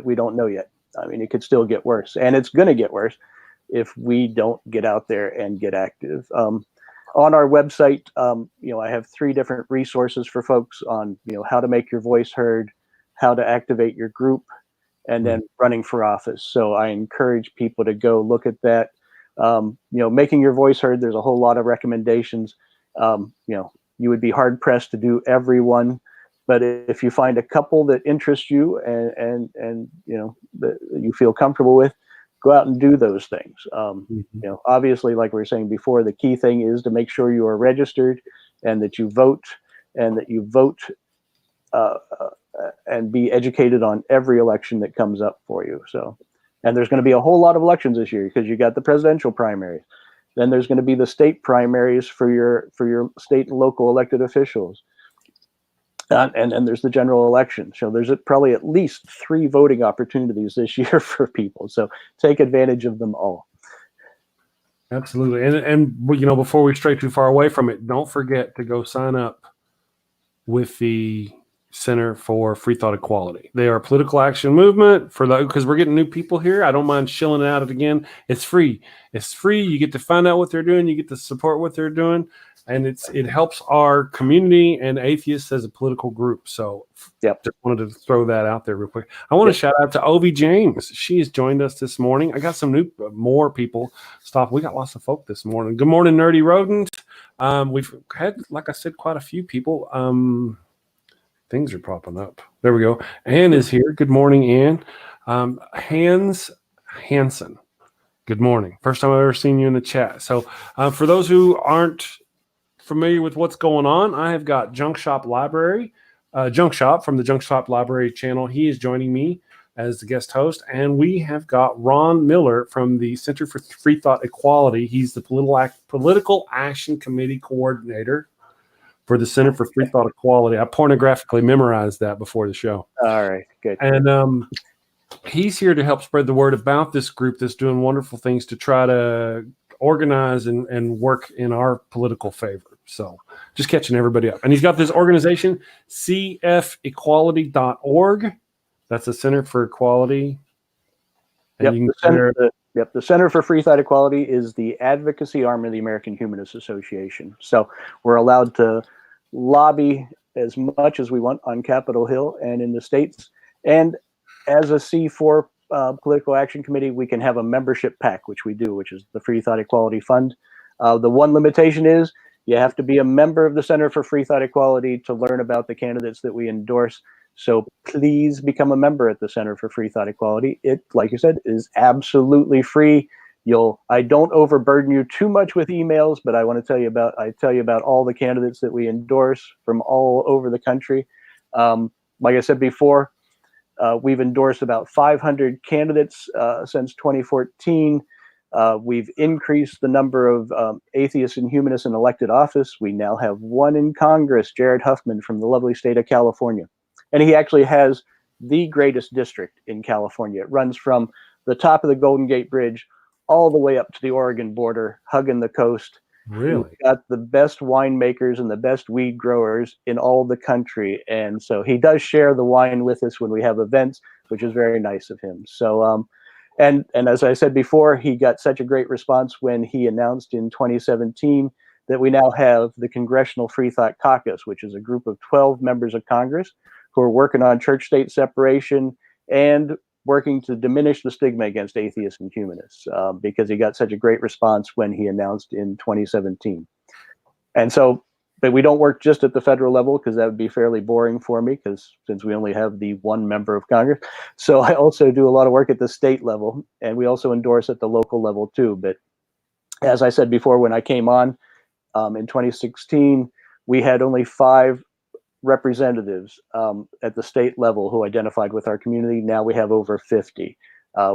C: we don't know yet. I mean, it could still get worse, and it's going to get worse if we don't get out there and get active. On our website, I have 3 different resources for folks on how to make your voice heard, how to activate your group, and then running for office. So I encourage people to go look at that. Making your voice heard, there's a whole lot of recommendations. You would be hard pressed to do every one, but if you find a couple that interest you and that you feel comfortable with, go out and do those things. Obviously, like we were saying before, the key thing is to make sure you are registered and that you vote, and and be educated on every election that comes up for you. So, and there's going to be a whole lot of elections this year, because you got the presidential primaries. Then there's going to be the state primaries for your state and local elected officials. And then there's the general election. So there's probably at least 3 voting opportunities this year for people. So take advantage of them all.
A: Absolutely. And before we stray too far away from it, don't forget to go sign up with the Center for Freethought Equality. They are a political action movement because we're getting new people here. I don't mind shilling it out again. It's free. It's free. You get to find out what they're doing. You get to support what they're doing. And it helps our community and atheists as a political group. So just wanted to throw that out there real quick. I want to shout out to Ovi James. She has joined us this morning. I got some more people. We got lots of folk this morning. Good morning, Nerdy Rodent. We've had, like I said, quite a few people. Things are popping up. There we go. Ann is here. Good morning, Ann. Hans Hansen. Good morning. First time I've ever seen you in the chat. So for those who aren't familiar with what's going on, I have got Junkshoplibrary, Junkshop from the Junkshoplibrary channel. He is joining me as the guest host, and we have got Ron Millar from the Center for Freethought Equality. He's the Political Action Committee Coordinator for the Center for Freethought Equality. I pornographically memorized that before the show.
C: All right, good.
A: And he's here to help spread the word about this group that's doing wonderful things to try to organize and work in our political favor. So just catching everybody up. And he's got this organization, cfequality.org. That's the Center for Equality. And
C: Yep, the Center for Freethought Equality is the advocacy arm of the American Humanists Association. So we're allowed to lobby as much as we want on Capitol Hill and in the states. And as a C4 political action committee, we can have a membership PAC, which we do, which is the Freethought Equality Fund. The one limitation is you have to be a member of the Center for Freethought Equality to learn about the candidates that we endorse. So please become a member at the Center for Freethought Equality. It, like you said, is absolutely free. I don't overburden you too much with emails, but I want to tell you about all the candidates that we endorse from all over the country. Like I said before, we've endorsed about 500 candidates since 2014. We've increased the number of atheists and humanists in elected office. We now have one in Congress, Jared Huffman from the lovely state of California. And he actually has the greatest district in California. It runs from the top of the Golden Gate Bridge all the way up to the Oregon border, hugging the coast.
A: Really?
C: We've got the best winemakers and the best weed growers in all the country. And so he does share the wine with us when we have events, which is very nice of him. So, and as I said before, he got such a great response when he announced in 2017 that we now have the Congressional Freethought Caucus, which is a group of 12 members of Congress who are working on church-state separation and working to diminish the stigma against atheists and humanists, because he got such a great response when he announced in 2017. And so, but we don't work just at the federal level because that would be fairly boring for me, because since we only have the one member of Congress. So I also do a lot of work at the state level, and we also endorse at the local level too. But as I said before, when I came on in 2016, we had only 5 representatives at the state level who identified with our community. Now we have over 50.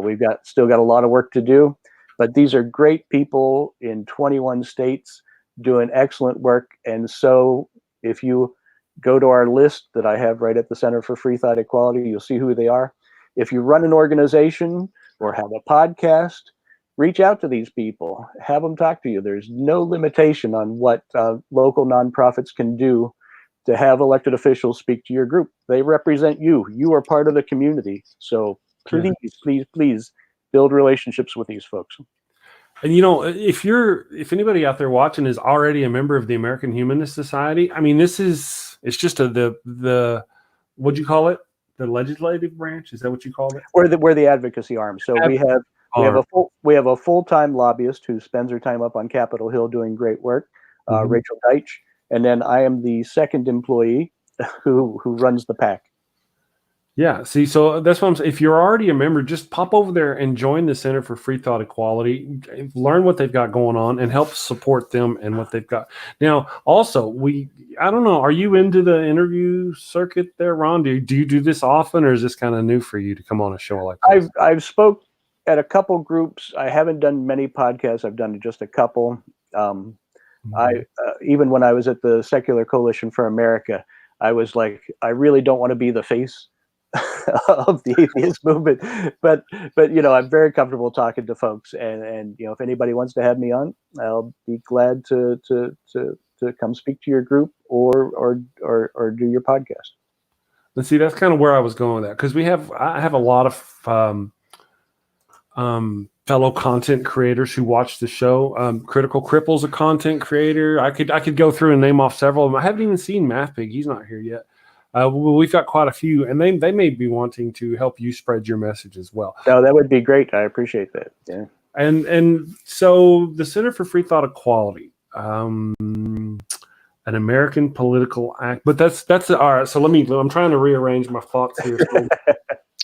C: We've still got a lot of work to do, but these are great people in 21 states doing excellent work. And so if you go to our list that I have right at the Center for Freethought Equality, you'll see who they are. If you run an organization or have a podcast, reach out to these people, have them talk to you. There's no limitation on what local nonprofits can do to have elected officials speak to your group. They represent you. You are part of the community. So please, please, please build relationships with these folks.
A: And if anybody out there watching is already a member of the American Humanist Society, I mean, it's just the what'd you call it? The legislative branch? Is that what you call it?
C: We're the advocacy arm. So we have a full-time lobbyist who spends her time up on Capitol Hill doing great work, Rachel Deitch. And then I am the second employee who runs the PAC.
A: Yeah, see, so that's what I'm saying. If you're already a member, just pop over there and join the Center for Freethought Equality, learn what they've got going on, and help support them and what they've got. Now, also, I don't know, are you into the interview circuit there, Ron? Do you do this often, or is this kind of new for you to come on a show like this?
C: I've spoke at a couple groups. I haven't done many podcasts. I've done just a couple. Even when I was at the Secular Coalition for America, I was like, I really don't want to be the face of the atheist movement, but I'm very comfortable talking to folks, and if anybody wants to have me on, I'll be glad to come speak to your group or do your podcast.
A: Let's see, that's kind of where I was going with that, because I have a lot of fellow content creators who watch the show. Critical Cripple's a content creator. I could go through and name off several of them. I haven't even seen MathPig. He's not here yet. We've got quite a few, and they may be wanting to help you spread your message as well.
C: No, that would be great. I appreciate that. Yeah.
A: And so the Center for Freethought Equality, an American political act, but that's all right. So I'm trying to rearrange my thoughts here.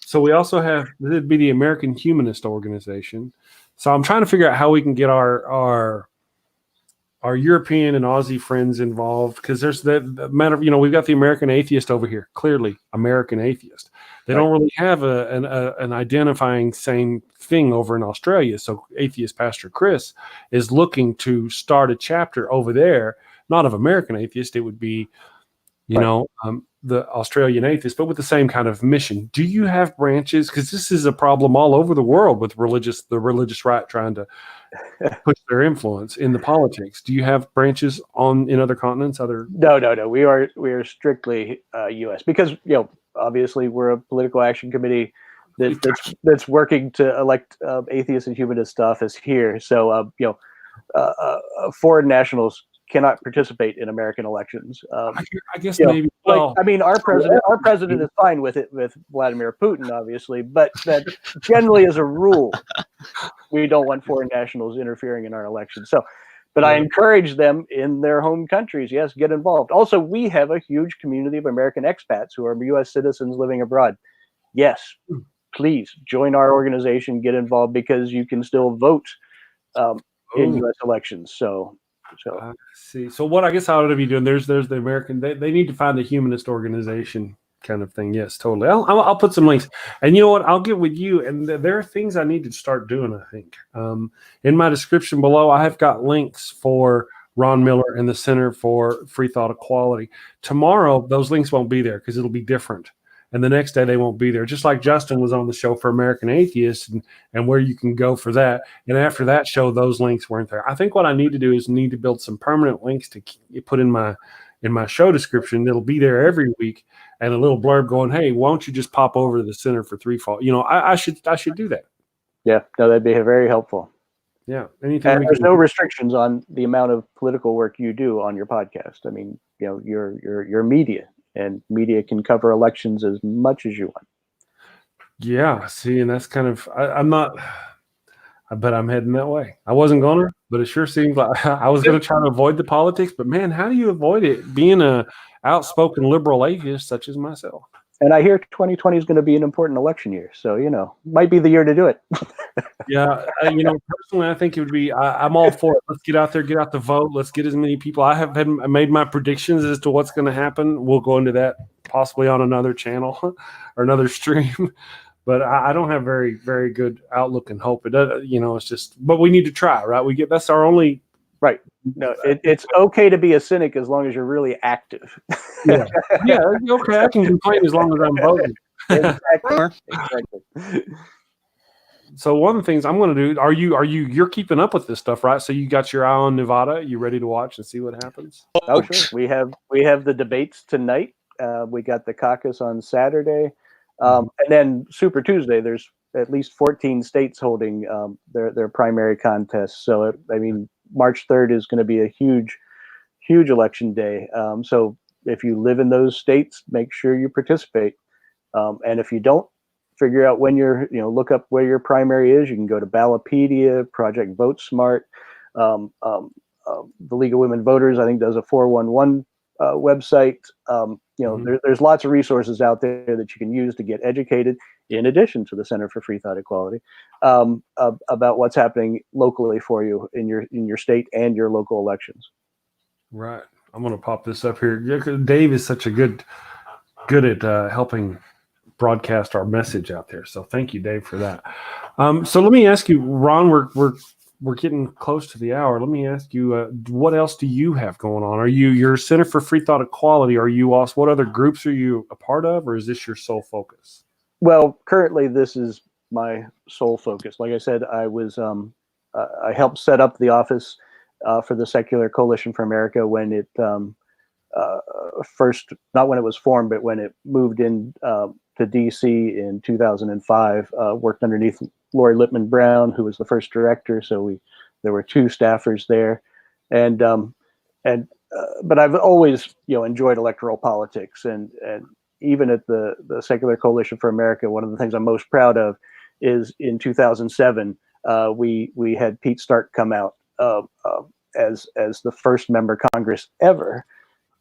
A: So we also have, it'd be the American Humanist Organization. So I'm trying to figure out how we can get our European and Aussie friends involved, because there's the matter of, we've got the American Atheist over here, clearly American Atheist. They don't really have an identifying same thing over in Australia. So Atheist Pastor Chris is looking to start a chapter over there, not of American Atheist. It would be you know, the Australian atheists, but with the same kind of mission. Do you have branches? Because this is a problem all over the world with the religious right trying to push their influence in the politics. Do you have branches in other continents?
C: No. We are strictly U.S. because obviously we're a political action committee that's working to elect atheist and humanist office here. So foreign nationals cannot participate in American elections.
A: I guess maybe.
C: Our president is fine with it, with Vladimir Putin, obviously, but that generally, as a rule, we don't want foreign nationals interfering in our elections. So, but I encourage them in their home countries. Yes, get involved. Also, we have a huge community of American expats who are U.S. citizens living abroad. Yes, please join our organization, get involved, because you can still vote in U.S. elections. So
A: I see. So what I guess I ought to be doing, there's the American, they need to find a humanist organization kind of thing. Yes, totally. I'll put some links, and you know what, I'll get with you, and there are things I need to start doing. I think in my description below, I have got links for Ron Millar and the Center for Freethought Equality. Tomorrow, those links won't be there because it'll be different. And the next day they won't be there. Just like Justin was on the show for American Atheists and where you can go for that. And after that show, those links weren't there. I think what I need to do is build some permanent links to put in my show description. It'll be there every week, and a little blurb going, "Hey, why don't you just pop over to the Center for Freethought?" I should do that.
C: Yeah, no, that'd be very helpful.
A: Yeah,
C: anything. There's no restrictions on the amount of political work you do on your podcast. I mean, your media. And media can cover elections as much as you want.
A: Yeah, see, and that's kind of I'm not. I bet I'm heading that way. I wasn't gonna, but it sure seems like I was gonna try to avoid the politics. But man, how do you avoid it? Being a outspoken liberal atheist such as myself.
C: And I hear 2020 is going to be an important election year, so might be the year to do it.
A: Yeah, personally, I think it would be. I'm all for it. Let's get out there, get out the vote. Let's get as many people. I have made my predictions as to what's going to happen. We'll go into that possibly on another channel or another stream. But I don't have very, very good outlook and hope. It does, it's just. But we need to try, right? That's our only.
C: Right. No, it's okay to be a cynic as long as you're really active.
A: Yeah. Okay. I can complain as long as I'm voting.
C: Exactly.
A: So one of the things I'm going to do, you're keeping up with this stuff, right? So you got your eye on Nevada. You ready to watch and see what happens?
C: Oh, sure. We have the debates tonight. We got the caucus on Saturday, and then Super Tuesday. There's at least 14 states holding their primary contests. So March 3rd is going to be a huge election day. So if you live in those states, make sure you participate. And if you don't, figure out when look up where your primary is. You can go to Ballotpedia, Project Vote Smart. The League of Women Voters, I think, does a 411 website. There's lots of resources out there that you can use to get educated, in addition to the Center for Freethought Equality, about what's happening locally for you in your state and your local elections.
A: Right. I'm going to pop this up here. Yeah, 'cause Dave is such a good at helping broadcast our message out there. So thank you, Dave, for that. So let me ask you, Ron, we're getting close to the hour. Let me ask you, what else do you have going on? Are your Center for Freethought Equality? Are you also, what other groups are you a part of, or is this your sole focus?
C: Well, currently this is my sole focus. Like I said, I helped set up the office for the Secular Coalition for America when it first, not when it was formed, but when it moved in to DC in 2005, worked underneath Lori Lippman Brown, who was the first director. So there were two staffers there, but I've always enjoyed electoral politics, and even at the Secular Coalition for America, one of the things I'm most proud of is in 2007 we had Pete Stark come out as the first member Congress ever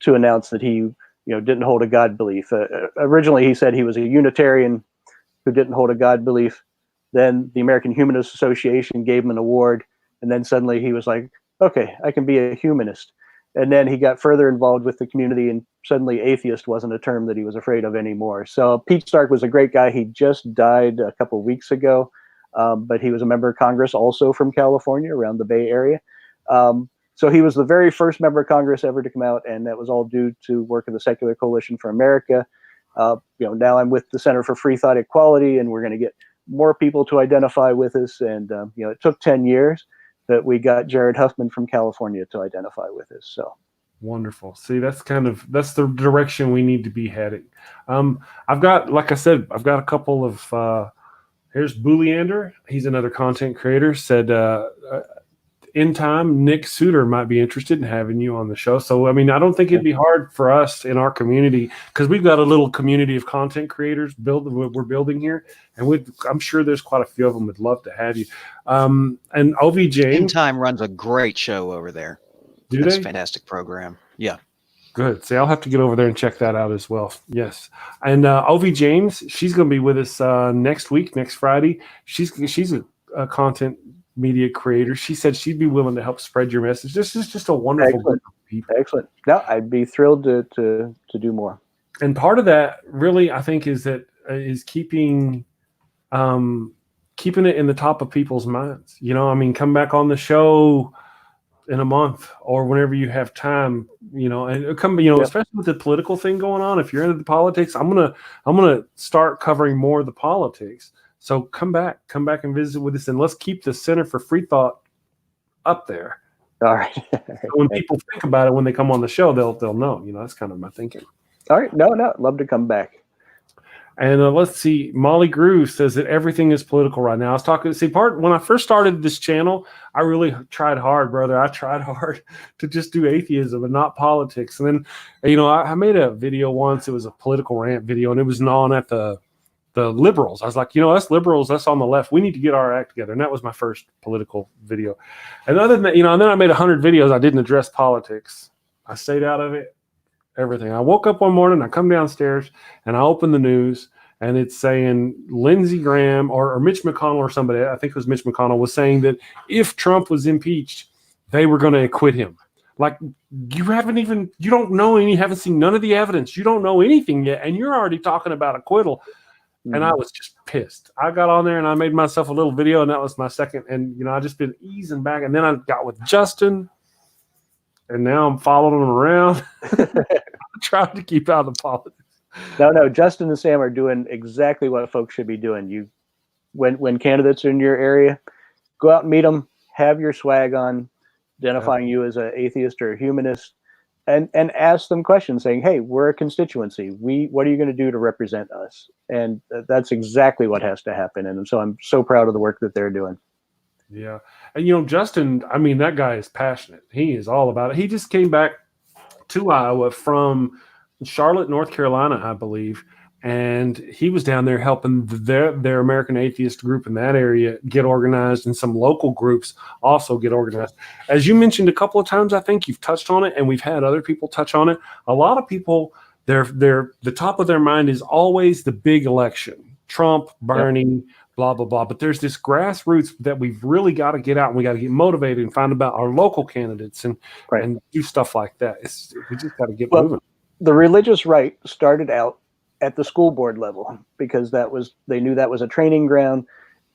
C: to announce that he didn't hold a God belief. Originally, he said he was a Unitarian who didn't hold a God belief. Then the American Humanist Association gave him an award, and then suddenly he was like, okay, I can be a humanist. And then he got further involved with the community, and suddenly atheist wasn't a term that he was afraid of anymore. So Pete Stark was a great guy. He just died a couple of weeks ago, but he was a member of Congress also from California, around the Bay Area. So he was the very first member of Congress ever to come out, and that was all due to work of the Secular Coalition for America. Now I'm with the Center for Freethought Equality, and we're going to get more people to identify with us. And it took 10 years, but we got Jared Huffman from California to identify with us. So
A: wonderful. See, that's the direction we need to be heading. I've got, like I said, I've got a couple of. Here's Booleander. He's another content creator. Said, in time, Nick Suter might be interested in having you on the show. So, I mean, I don't think it'd be hard for us in our community, because we've got a little community of content creators we're building here. And I'm sure there's quite a few of them would love to have you. And OV James.
B: In Time runs a great show over there. That's a fantastic program. Yeah. Good.
A: See, I'll have to get over there and check that out as well. Yes. And OV James, she's going to be with us next week, next Friday. She's a content media creator. She said she'd be willing to help spread your message. This is just a wonderful group of people.
C: Excellent. No, I'd be thrilled to do more.
A: And part of that really, I think, is keeping it in the top of people's minds. I mean, come back on the show in a month or whenever you have time, and come, especially with the political thing going on. If you're into the politics, I'm gonna start covering more of the politics. So come back and visit with us, and let's keep the Center for Free Thought up there.
C: All right.
A: So when people think about it, when they come on the show, they'll know. That's kind of my thinking.
C: All right. No, love to come back.
A: And let's see. Molly Grew says that everything is political right now. I was talking. When I first started this channel, I really tried hard, brother. I tried hard to just do atheism and not politics. And then, I made a video once. It was a political rant video, and it was gnawing at the liberals. I was like, us liberals, us on the left, we need to get our act together. And that was my first political video. And other than that, and then I made 100 videos. I didn't address politics. I stayed out of it, everything. I woke up one morning, I come downstairs, and I open the news, and it's saying Lindsey Graham or Mitch McConnell or somebody, I think it was Mitch McConnell, was saying that if Trump was impeached, they were going to acquit him. Like, you don't know any, haven't seen none of the evidence. You don't know anything yet, and you're already talking about acquittal. And I was just pissed. I got on there and I made myself a little video, and that was my second. And, I just been easing back. And then I got with Justin, and now I'm following him around. I'm trying to keep out of the politics.
C: No, Justin and Sam are doing exactly what folks should be doing. When candidates are in your area, go out and meet them, have your swag on, identifying you as an atheist or a humanist, and ask them questions saying, hey, we're a constituency. What are you going to do to represent us? And that's exactly what has to happen. And so I'm so proud of the work that they're doing.
A: Yeah. And, Justin, I mean, that guy is passionate. He is all about it. He just came back to Iowa from Charlotte, North Carolina, I believe. And he was down there helping their American Atheist group in that area get organized, and some local groups also get organized. As you mentioned a couple of times, I think you've touched on it, and we've had other people touch on it. A lot of people, the top of their mind is always the big election, Trump, Bernie, blah, blah, blah. But there's this grassroots that we've really got to get out, and we got to get motivated and find about our local candidates and do stuff like that. We just got to get moving.
C: The religious right started out at the school board level, because they knew that was a training ground.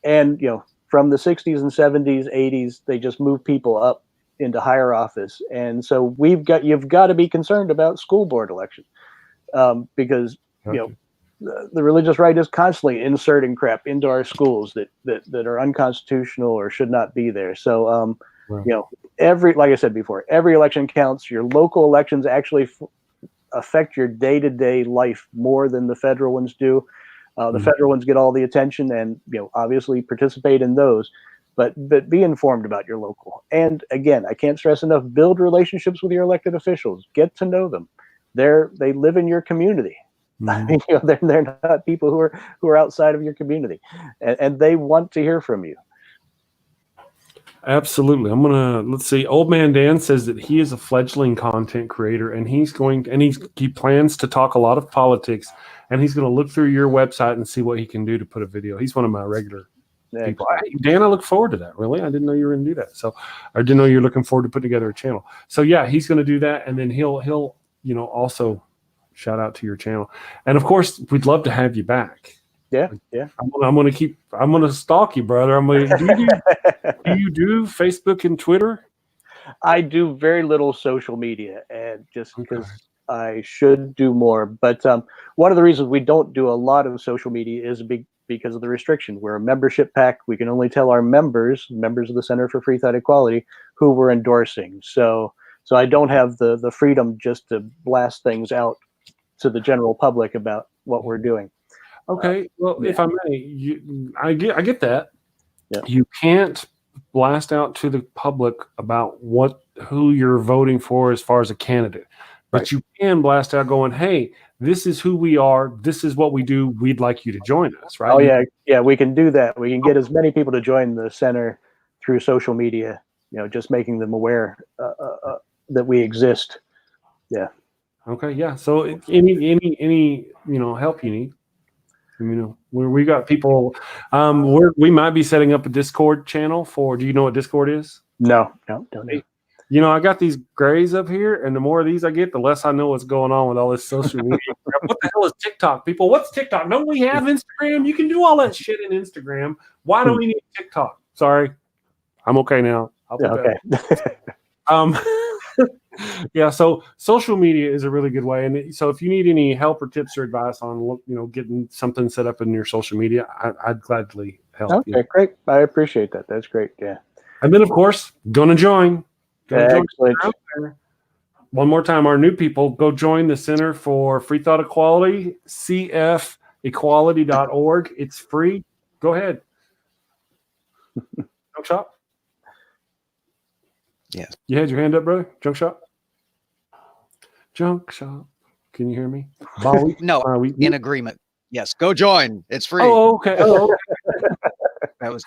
C: And, from the 60s and 70s, 80s, they just moved people up into higher office. And so you've got to be concerned about school board elections, because, the religious right is constantly inserting crap into our schools that are unconstitutional or should not be there. So, like I said before, every election counts. Your local elections actually affect your day-to-day life more than the federal ones do. The federal ones get all the attention, and obviously participate in those, but be informed about your local. And again, I can't stress enough, build relationships with your elected officials. Get to know them. They live in your community. I mean, they're not people who are outside of your community, and they want to hear from you.
A: Absolutely. Let's see. Old Man Dan says that he is a fledgling content creator, and he plans to talk a lot of politics, and he's going to look through your website and see what he can do to put a video. He's one of my regular people. Dan, I look forward to that. Really? I didn't know you were going to do that. So I didn't know you're looking forward to putting together a channel. So yeah, he's going to do that. And then he'll, also shout out to your channel. And of course, we'd love to have you back.
C: Yeah.
A: I'm gonna stalk you, brother. Do you do Facebook and Twitter?
C: I do very little social media, and just
A: Okay.
C: because I should do more. But one of the reasons we don't do a lot of social media is because of the restriction. We're a membership PAC. We can only tell our members of the Center for Freethought Equality, who we're endorsing. So I don't have the freedom just to blast things out to the general public about what we're doing.
A: Okay. Well,
C: yeah.
A: if I may, I get that.
C: Yeah.
A: You can't blast out to the public about who you're voting for as far as a candidate, but
C: Right.
A: you can blast out going, "Hey, this is who we are. This is what we do. We'd like you to join us." Right?
C: Oh yeah, we can do that. We can get as many people to join the center through social media. Just making them aware that we exist. Yeah.
A: Okay. Yeah. So any help you need. We got people. We might be setting up a Discord channel for. Do you know what Discord is?
C: No, don't know.
A: I got these grays up here, and the more of these I get, the less I know what's going on with all this social media. What the hell is TikTok, people? What's TikTok? Don't we have Instagram? You can do all that shit in Instagram. Why do we need TikTok? Sorry, I'm okay now.
C: Okay.
A: Yeah. So social media is a really good way, and so if you need any help or tips or advice on getting something set up in your social media, I'd gladly help.
C: Okay, great. I appreciate that. That's great. Yeah.
A: And then, of course, gonna join.
C: Excellent.
A: One more time, our new people, go join the Center for Freethought Equality, cfequality.org. It's free. Go ahead. Junkshop?
B: Yes.
A: You had your hand up, brother? Junkshop? Junkshop. Can you hear me?
B: No, in agreement. Yes, go join. It's free.
A: Oh, okay.
B: That was,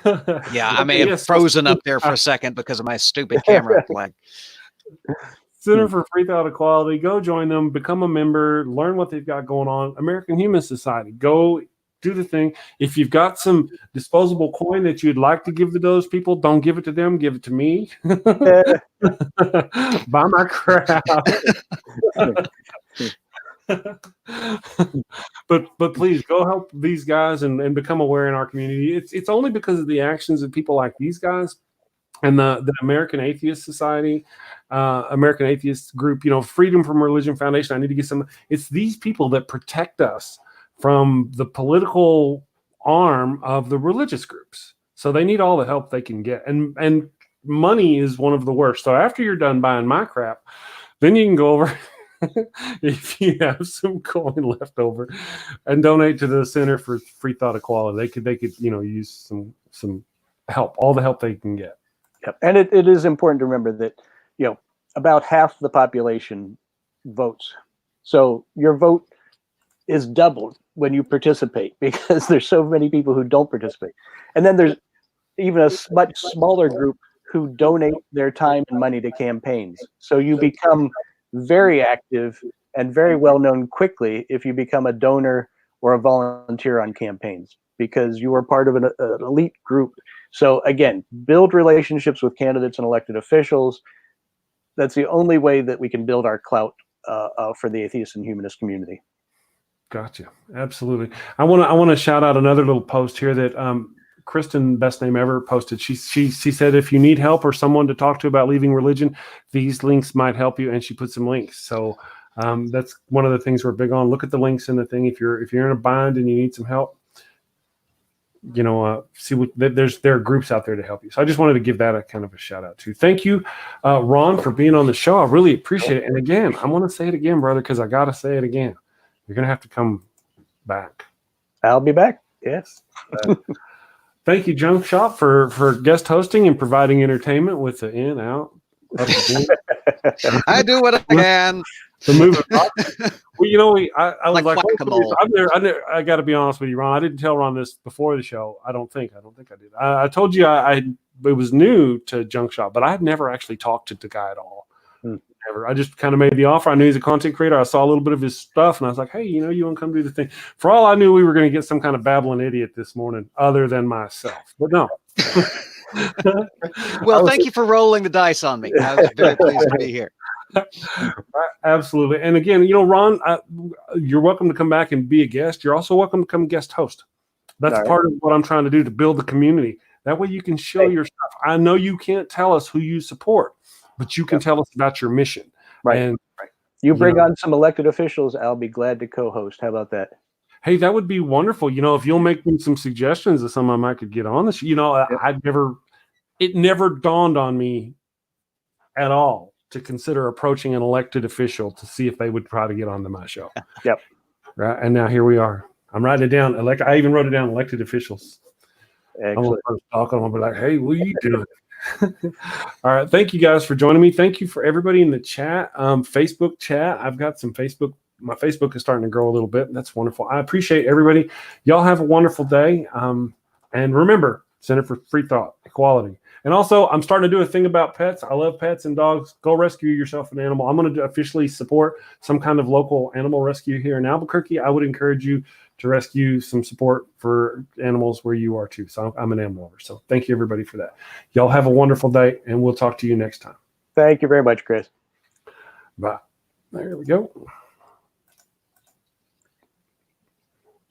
B: yeah, I may have frozen up there for a second because of my stupid camera flag.
A: Center for Freethought Equality. Go join them. Become a member. Learn what they've got going on. American Human Society. Go do the thing. If you've got some disposable coin that you'd like to give to those people, don't give it to them. Give it to me. Buy my crap. but please go help these guys and become aware in our community. It's only because of the actions of people like these guys and the American Atheist Society, American Atheist Group, Freedom from Religion Foundation. I need to get some. It's these people that protect us from the political arm of the religious groups. So they need all the help they can get. And money is one of the worst. So after you're done buying my crap, then you can go over if you have some coin left over and donate to the Center for Freethought Equality. They could use some help, all the help they can get.
C: Yep. And it is important to remember that about half the population votes. So your vote is doubled when you participate because there's so many people who don't participate. And then there's even a much smaller group who donate their time and money to campaigns. So you become very active and very well known quickly if you become a donor or a volunteer on campaigns because you are part of an elite group. So again, build relationships with candidates and elected officials. That's the only way that we can build our clout for the atheist and humanist community.
A: Gotcha. Absolutely. I want to shout out another little post here that Kristen, best name ever, posted. She said, if you need help or someone to talk to about leaving religion, these links might help you. And she put some links. So that's one of the things we're big on. Look at the links in the thing. If you're in a bind and you need some help, see what there are groups out there to help you. So I just wanted to give that a kind of a shout out too. Thank you, Ron, for being on the show. I really appreciate it. And again, I want to say it again, brother, because I got to say it again. You're going to have to come back.
C: I'll be back. Yes.
A: Thank you, Junkshop, for guest hosting and providing entertainment with the in, out, up,
B: I do what I can.
A: The movie. Well, I was like I got to be honest with you, Ron. I didn't tell Ron this before the show. I don't think I did. I told you it was new to Junkshop, but I had never actually talked to the guy at all. Never. I just kind of made the offer. I knew he's a content creator. I saw a little bit of his stuff, and I was like, hey, you want to come do the thing? For all I knew, we were going to get some kind of babbling idiot this morning, other than myself. But no.
B: Well, thank you for rolling the dice on me. I was very pleased to be here.
A: Absolutely. And again, Ron, you're welcome to come back and be a guest. You're also welcome to come guest host. That's part of what I'm trying to do to build the community. That way you can show your stuff. I know you can't tell us who you support, but you can tell us about your mission.
C: Right.
A: And
C: right. You bring
A: know,
C: on some elected officials, I'll be glad to co-host. How about that?
A: hey, that would be wonderful. If you'll make me some suggestions of some I could get on this, it never dawned on me at all to consider approaching an elected official to see if they would try to get onto my show.
C: Yep.
A: Right. And now here we are. I'm writing it down. I even wrote it down, elected officials.
C: Excellent.
A: I'm going to talk. I'm going to be like, hey, what are you doing? All right. Thank you guys for joining me. Thank you for everybody in the chat. Facebook chat. I've got some Facebook. My Facebook is starting to grow a little bit. That's wonderful. I appreciate everybody. Y'all have a wonderful day. And remember, Center for Freethought Equality. And also, I'm starting to do a thing about pets. I love pets and dogs. Go rescue yourself an animal. I'm going to officially support some kind of local animal rescue here in Albuquerque. I would encourage you to rescue some support for animals where you are too. So I'm an animal lover. So thank you, everybody, for that. Y'all have a wonderful day, and we'll talk to you next time.
C: Thank you very much, Chris.
A: Bye. There we go.